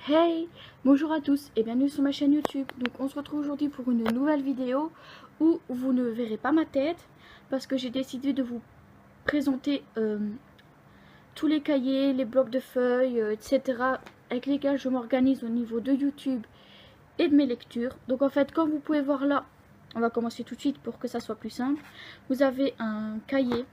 Hey, bonjour à tous et bienvenue sur ma chaîne YouTube. Donc on se retrouve aujourd'hui pour une nouvelle vidéo où vous ne verrez pas ma tête parce que j'ai décidé de vous présenter tous les cahiers, les blocs de feuilles, etc. avec lesquels je m'organise au niveau de YouTube et de mes lectures. Donc en fait, comme vous pouvez voir là, on va commencer tout de suite pour que ça soit plus simple. Vous avez un cahier,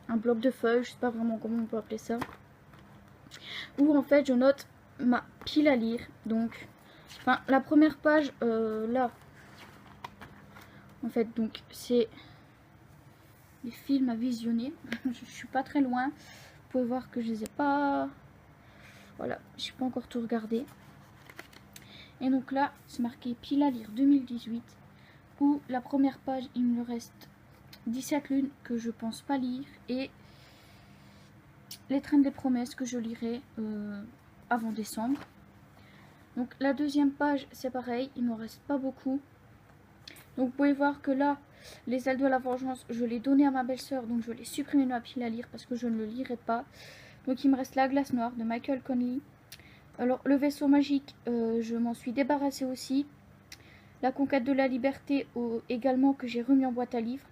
un bloc de feuilles, je sais pas vraiment comment on peut appeler ça, où en fait je note ma pile à lire. Donc enfin la première page là en fait donc c'est les films à visionner. Je suis pas très loin, vous pouvez voir que je les ai pas, voilà, je n'ai pas encore tout regardé. Et donc là c'est marqué pile à lire 2018, où la première page il me reste 17 lunes que je pense pas lire et les trains des promesses que je lirai avant décembre. Donc la deuxième page c'est pareil, il me reste pas beaucoup. Donc vous pouvez voir que là les ailes de la vengeance je l'ai donné à ma belle-sœur, donc je l'ai supprimé de ma pile à lire parce que je ne le lirai pas. Donc il me reste la glace noire de Michael Connelly. Alors le vaisseau magique je m'en suis débarrassée aussi. La conquête de la liberté également, que j'ai remis en boîte à livres.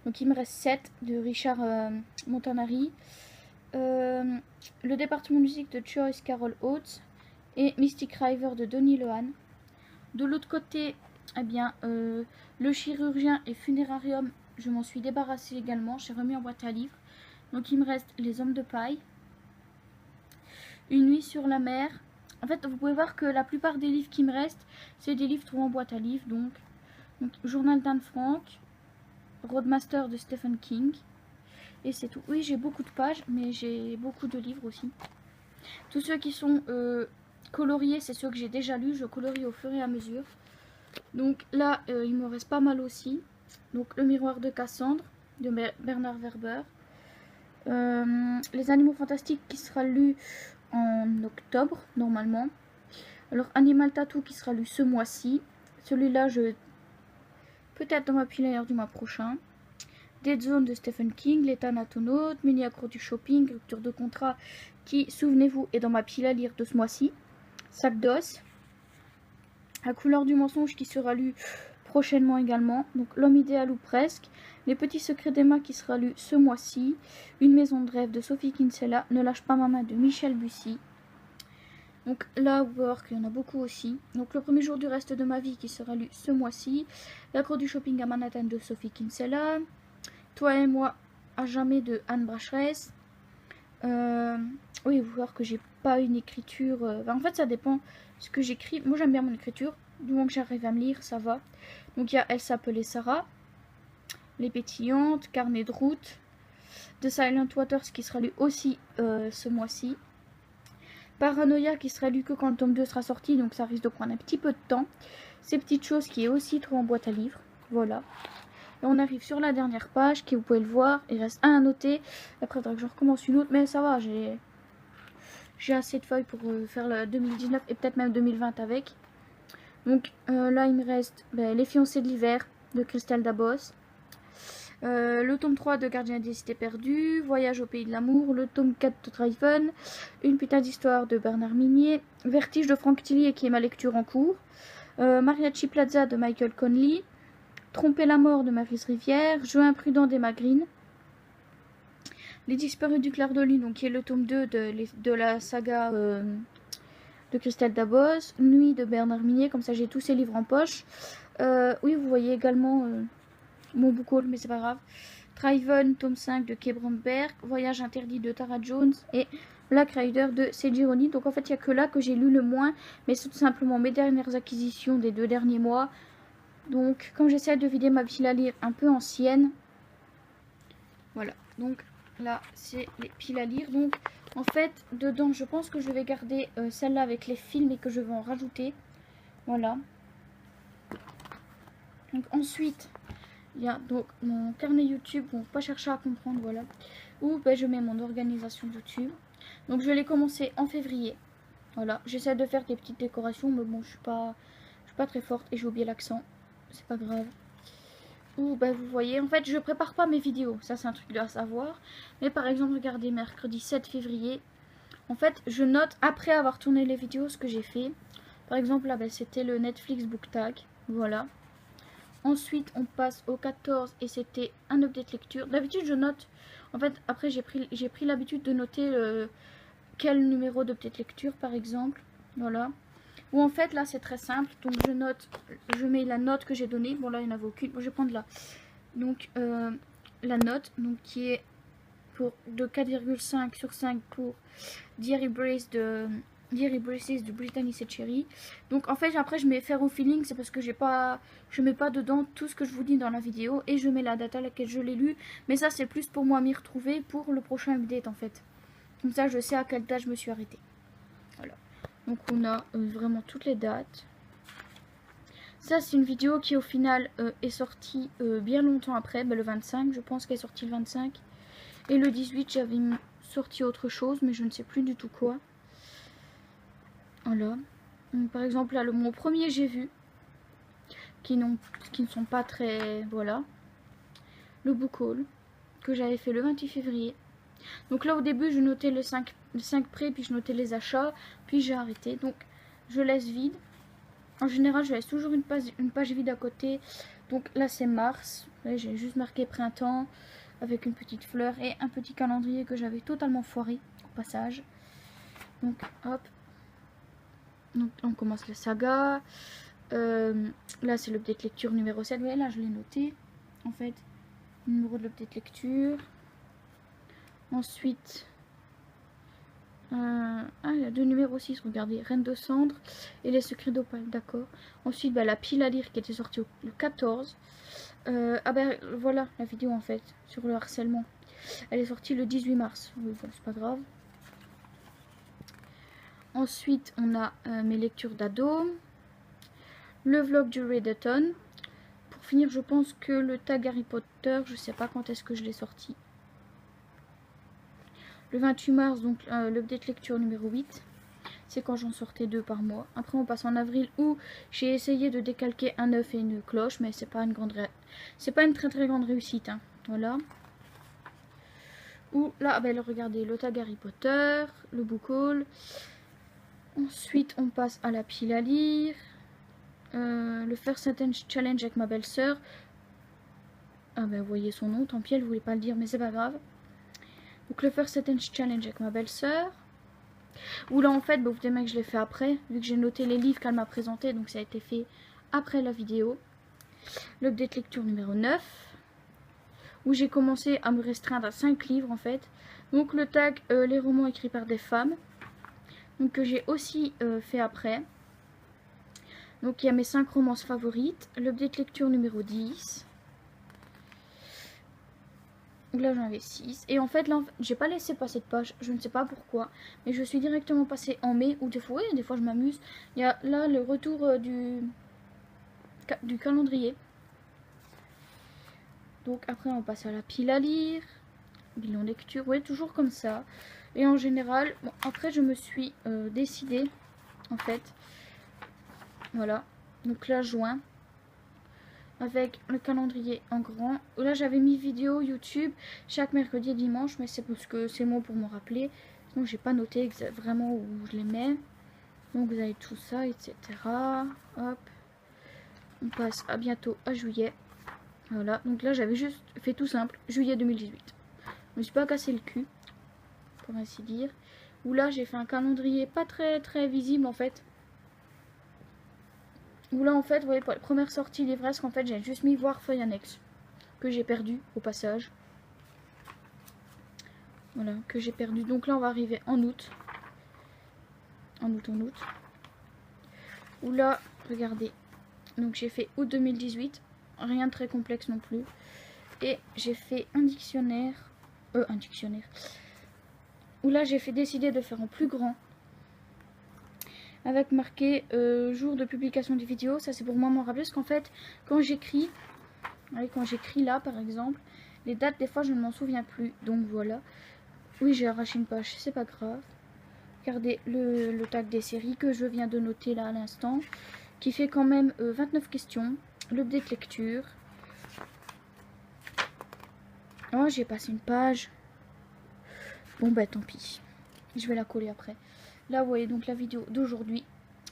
Donc il me reste 7 de Richard Montanari. Le département musique de Joyce Carol Oates et Mystic River de Donny Lohan. De l'autre côté, eh bien, le chirurgien et funérarium, je m'en suis débarrassée également, j'ai remis en boîte à livres. Donc il me reste les hommes de paille, une nuit sur la mer. En fait, vous pouvez voir que la plupart des livres qui me restent, c'est des livres trouvés en boîte à livres. Donc Journal d'Anne Frank, Roadmaster de Stephen King. Et c'est tout. Oui, j'ai beaucoup de pages, mais j'ai beaucoup de livres aussi. Tous ceux qui sont coloriés, c'est ceux que j'ai déjà lus. Je colorie au fur et à mesure. Donc là, il me reste pas mal aussi. Donc Le miroir de Cassandre de Bernard Werber. Les animaux fantastiques qui sera lu en octobre normalement. Alors Animal Tattoo qui sera lu ce mois-ci. Celui-là, peut-être dans ma pile à lire du mois prochain. Dead Zone de Stephen King, Les Thanatonautes, Mini accro du shopping, Rupture de contrat qui, souvenez-vous, est dans ma pile à lire de ce mois-ci. Sac d'os. La couleur du mensonge qui sera lu prochainement également. Donc L'homme idéal ou presque. Les petits secrets d'Emma qui sera lu ce mois-ci. Une maison de rêve de Sophie Kinsella. Ne lâche pas ma main de Michel Bussy. Donc là, vous pouvez voir qu'il y en a beaucoup aussi. Donc Le premier jour du reste de ma vie qui sera lu ce mois-ci. L'accro du shopping à Manhattan de Sophie Kinsella. Toi et moi à jamais de Anne Brashress. Oui, vous pouvez voir que j'ai pas une écriture. En fait, ça dépend ce que j'écris. Moi, j'aime bien mon écriture. Du moment que j'arrive à me lire, ça va. Donc, il y a Elle s'appelait Sarah, Les Pétillantes, Carnet de route, The Silent Waters qui sera lu aussi ce mois-ci. Paranoia qui sera lu que quand le tome 2 sera sorti, donc ça risque de prendre un petit peu de temps. Ces petites choses qui est aussi trop en boîte à livres. Voilà. Et on arrive sur la dernière page qui, vous pouvez le voir, il reste un à noter. Après, il faudra que je recommence une autre, mais ça va, j'ai assez de feuilles pour faire le 2019 et peut-être même 2020 avec. Donc là, il me reste Les fiancés de l'hiver de Christelle Dabos. Le tome 3 de Gardien des cités perdues, Voyage au pays de l'amour, le tome 4 de Driven, Une putain d'histoire de Bernard Minier, Vertige de Franck Tillier qui est ma lecture en cours, Mariachi Plaza de Michael Connelly, Tromper la mort de Maryse Rivière, Jeu imprudent d'Emma Green, Les disparus du clair de lune, donc qui est le tome 2 de la saga de Christelle Dabos, Nuit de Bernard Minier, comme ça j'ai tous ces livres en poche. Oui, vous voyez également mon book haul, mais c'est pas grave. Driven, tome 5 de Kay Bromberg, Voyage interdit de Tara Jones et Black Rider de Seiji. Donc en fait, il n'y a que là que j'ai lu le moins, mais c'est tout simplement mes dernières acquisitions des 2 derniers mois. Donc, comme j'essaie de vider ma pile à lire un peu ancienne, voilà. Donc là, c'est les piles à lire. Donc, en fait, dedans, je pense que je vais garder celle-là avec les films et que je vais en rajouter. Voilà. Donc ensuite, il y a donc mon carnet YouTube. Bon, pas chercher à comprendre, voilà. Où je mets mon organisation YouTube. Donc, je l'ai commencé en février. Voilà. J'essaie de faire des petites décorations, mais bon, je suis pas très forte et j'ai oublié l'accent. C'est pas grave. Ou vous voyez, en fait je prépare pas mes vidéos, ça c'est un truc à savoir. Mais par exemple, regardez, mercredi 7 février, En fait, je note après avoir tourné les vidéos ce que j'ai fait. Par exemple, là, ben, c'était le Netflix Book Tag. Voilà. Ensuite, on passe au 14 et c'était un update lecture. D'habitude, je note. En fait, après, j'ai pris l'habitude de noter quel numéro d'update lecture, par exemple. Voilà. Ou en fait, là, c'est très simple. Donc, je note, je mets la note que j'ai donnée. Bon, là, il n'y en avait aucune. Bon, je vais prendre là. Donc, la note, donc, qui est de 4,5 sur 5 pour Dear Embraces de Brittany Cherry. Donc en fait après je mets faire au feeling, c'est parce que je mets pas dedans tout ce que je vous dis dans la vidéo et je mets la date à laquelle je l'ai lu, mais ça c'est plus pour moi m'y retrouver pour le prochain update en fait. Comme ça je sais à quelle date je me suis arrêtée. Voilà. Donc on a vraiment toutes les dates. Ça c'est une vidéo qui au final est sortie bien longtemps après, le 25, je pense qu'elle est sortie le 25. Et le 18 j'avais sorti autre chose mais je ne sais plus du tout quoi. Voilà. Donc, par exemple là mon premier j'ai vu qui ne sont pas très... Voilà. Le book haul que j'avais fait le 28 février. Donc là au début je notais le 5 prêts, puis je notais les achats, puis j'ai arrêté. Donc je laisse vide. En général je laisse toujours une page vide à côté. Donc là c'est mars. J'ai juste marqué printemps avec une petite fleur et un petit calendrier que j'avais totalement foiré au passage. Donc hop. Donc on commence la saga. Là c'est l'update lecture numéro 7. Ouais, là je l'ai noté en fait. Numéro de l'update lecture. Ensuite, il y a deux numéros 6, regardez, Reine de Cendre et les Secrets d'Opale, d'accord. Ensuite, la pile à lire qui était sortie le 14. Voilà la vidéo en fait, sur le harcèlement. Elle est sortie le 18 mars, oui, bon, c'est pas grave. Ensuite, on a mes lectures d'ado. Le vlog du Redathon. Pour finir, je pense que le tag Harry Potter, je sais pas quand est-ce que je l'ai sorti. Le 28 mars, donc l'update lecture numéro 8. C'est quand j'en sortais 2 par mois. Après, on passe en avril où j'ai essayé de décalquer un œuf et une cloche, mais c'est pas une très très grande réussite. Hein. Voilà. Ou là, regardez, le tag Harry Potter, le book haul. Ensuite, on passe à la pile à lire. Le First Sentence Challenge avec ma belle-sœur. Ah vous voyez son nom, tant pis, elle voulait pas le dire, mais c'est pas grave. Donc le First Sentence Challenge avec ma belle-sœur. Où là en fait, vous savez que je l'ai fait après, vu que j'ai noté les livres qu'elle m'a présentés, donc ça a été fait après la vidéo. L'update lecture numéro 9. Où j'ai commencé à me restreindre à 5 livres en fait. Donc le tag les romans écrits par des femmes. Donc que j'ai aussi fait après. Donc il y a mes 5 romances favorites. L'update lecture numéro 10. Là j'en avais 6. Et en fait là j'ai pas laissé passer de page. Je ne sais pas pourquoi. Mais je suis directement passée en mai. Ou des fois, oui, des fois je m'amuse. Il y a là le retour du calendrier. Donc après on passe à la pile à lire. Bilan lecture. Oui, toujours comme ça. Et en général, bon, après je me suis décidée. En fait. Voilà. Donc là juin. Avec le calendrier en grand. Là j'avais mis vidéo YouTube chaque mercredi et dimanche, mais c'est parce que c'est moi pour me rappeler. Sinon j'ai pas noté vraiment où je les mets. Donc vous avez tout ça, etc. Hop. On passe à bientôt à juillet. Voilà. Donc là j'avais juste fait tout simple. Juillet 2018. Je me suis pas cassé le cul, pour ainsi dire. Où là j'ai fait un calendrier pas très très visible en fait. Où là en fait, vous voyez, pour les premières sorties livresques, en fait j'ai juste mis voir feuille annexe. Que j'ai perdu au passage. Voilà, que j'ai perdu. Donc là on va arriver en août. En août. Où là, regardez. Donc j'ai fait août 2018. Rien de très complexe non plus. Et j'ai fait un dictionnaire. Où là j'ai décidé de faire en plus grand. Avec marqué jour de publication des vidéos. Ça c'est pour moi m'en rappeler. Parce qu'en fait, quand j'écris là par exemple, les dates des fois je ne m'en souviens plus. Donc voilà. Oui, j'ai arraché une page, c'est pas grave. Regardez le tag des séries que je viens de noter là à l'instant. Qui fait quand même 29 questions. L'update lecture. Oh, j'ai passé une page. Bon bah tant pis. Je vais la coller après. Là, vous voyez donc la vidéo d'aujourd'hui.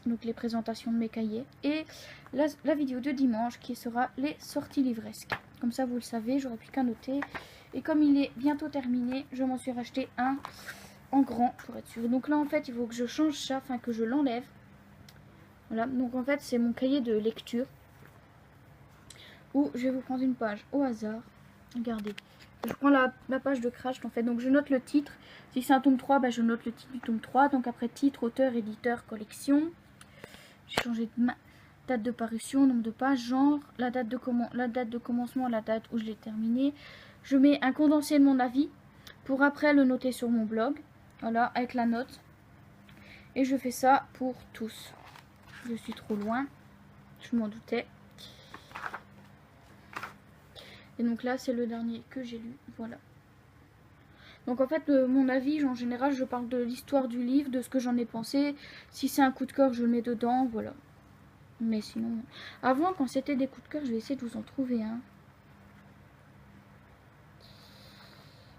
Donc les présentations de mes cahiers. Et la vidéo de dimanche qui sera les sorties livresques. Comme ça, vous le savez, j'aurai plus qu'à noter. Et comme il est bientôt terminé, je m'en suis racheté un en grand pour être sûr. Donc là, en fait, il faut que je change ça, enfin que je l'enlève. Voilà, donc en fait, c'est mon cahier de lecture. Où je vais vous prendre une page au hasard. Regardez. Je prends la page de Crash en fait. Donc je note le titre. Si c'est un tome 3, bah, je note le titre du tome 3. Donc après titre, auteur, éditeur, collection. J'ai changé de date de parution, nombre de pages, genre, la date de commencement, la date où je l'ai terminé. Je mets un condensé de mon avis pour après le noter sur mon blog. Voilà, avec la note. Et je fais ça pour tous. Je suis trop loin. Je m'en doutais. Et donc là, c'est le dernier que j'ai lu. Voilà. Donc en fait, mon avis, en général, je parle de l'histoire du livre, de ce que j'en ai pensé. Si c'est un coup de cœur, je le mets dedans, voilà. Mais sinon... Avant, quand c'était des coups de cœur, je vais essayer de vous en trouver un.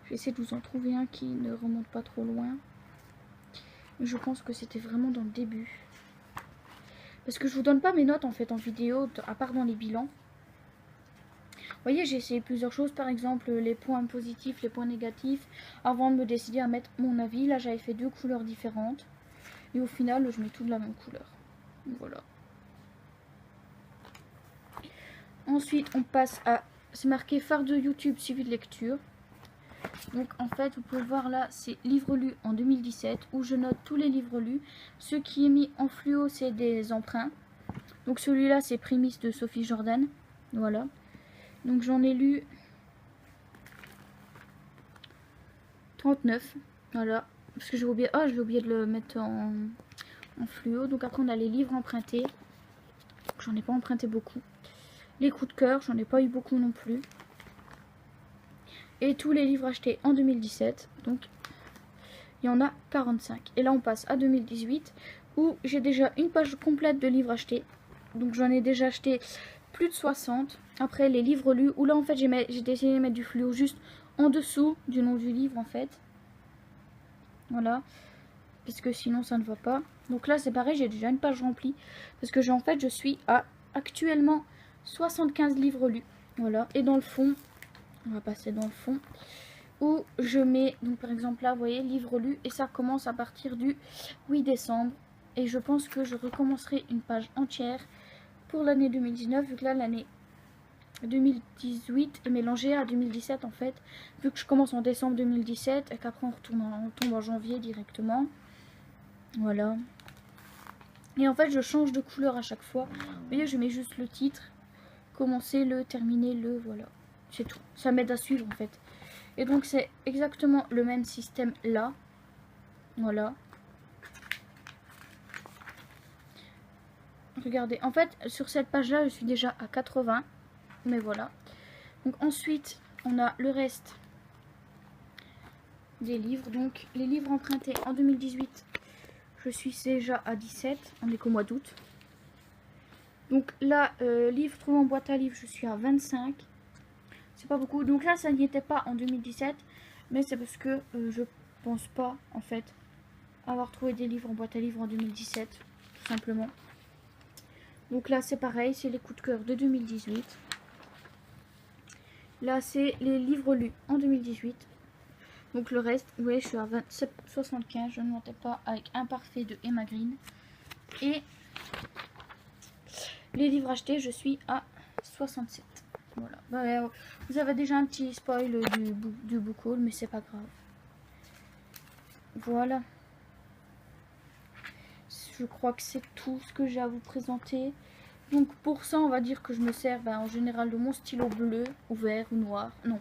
Je vais essayer de vous en trouver un qui ne remonte pas trop loin. Je pense que c'était vraiment dans le début. Parce que je vous donne pas mes notes en fait en vidéo, à part dans les bilans. Vous voyez, j'ai essayé plusieurs choses, par exemple les points positifs, les points négatifs, avant de me décider à mettre mon avis. Là, j'avais fait 2 couleurs différentes. Et au final, je mets tout de la même couleur. Voilà. Ensuite, on passe à... C'est marqué phare de YouTube suivi de lecture. Donc, en fait, vous pouvez voir là, c'est livres lus en 2017, où je note tous les livres lus. Ce qui est mis en fluo, c'est des emprunts. Donc, celui-là, c'est Prémices de Sophie Jordan. Voilà. Donc, j'en ai lu 39. Voilà. Parce que j'ai oublié... Ah, je vais oublier de le mettre en fluo. Donc, après, on a les livres empruntés. J'en ai pas emprunté beaucoup. Les coups de cœur, j'en ai pas eu beaucoup non plus. Et tous les livres achetés en 2017. Donc, il y en a 45. Et là, on passe à 2018 où j'ai déjà une page complète de livres achetés. Donc, j'en ai déjà acheté plus de 60. Après, les livres lus. Où là, en fait, j'ai essayé de mettre du fluo juste en dessous du nom du livre, en fait. Voilà. Parce que sinon, ça ne va pas. Donc là, c'est pareil, j'ai déjà une page remplie. Parce que, en fait, je suis à actuellement 75 livres lus. Voilà. Et dans le fond, on va passer dans le fond, où je mets, donc par exemple là, vous voyez, livres lus. Et ça commence à partir du 8 décembre. Et je pense que je recommencerai une page entière pour l'année 2019. Vu que là, l'année 2018 est mélangée à 2017 en fait. Vu que je commence en décembre 2017 et qu'après on tombe en janvier directement. Voilà. Et en fait, je change de couleur à chaque fois. Vous voyez, je mets juste le titre. Commencer le, terminer le, voilà. C'est tout. Ça m'aide à suivre en fait. Et donc, c'est exactement le même système là. Voilà. Regardez. En fait, sur cette page-là, je suis déjà à 80. Mais voilà. Donc, ensuite, on a le reste des livres. Donc, les livres empruntés en 2018. Je suis déjà à 17. On est qu'au mois d'août. Donc là, livre trouvé en boîte à livres, je suis à 25. C'est pas beaucoup. Donc là, ça n'y était pas en 2017. Mais c'est parce que je pense pas, en fait, avoir trouvé des livres en boîte à livres en 2017. Tout simplement. Donc là, c'est pareil. C'est les coups de cœur de 2018. Là, c'est les livres lus en 2018. Donc le reste, vous voyez, je suis à 75. Je ne mentais pas, avec Imparfait de Emma Green. Et... les livres achetés, je suis à 67. Voilà. Bah, vous avez déjà un petit spoil du book haul, mais c'est pas grave. Voilà. Je crois que c'est tout ce que j'ai à vous présenter. Donc pour ça, on va dire que je me sers en général de mon stylo bleu ou vert ou noir. Non,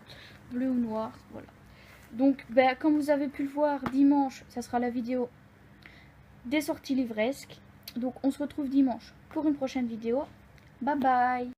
bleu ou noir. Voilà. Donc, comme vous avez pu le voir, dimanche, ça sera la vidéo des sorties livresques. Donc on se retrouve dimanche pour une prochaine vidéo. Bye bye.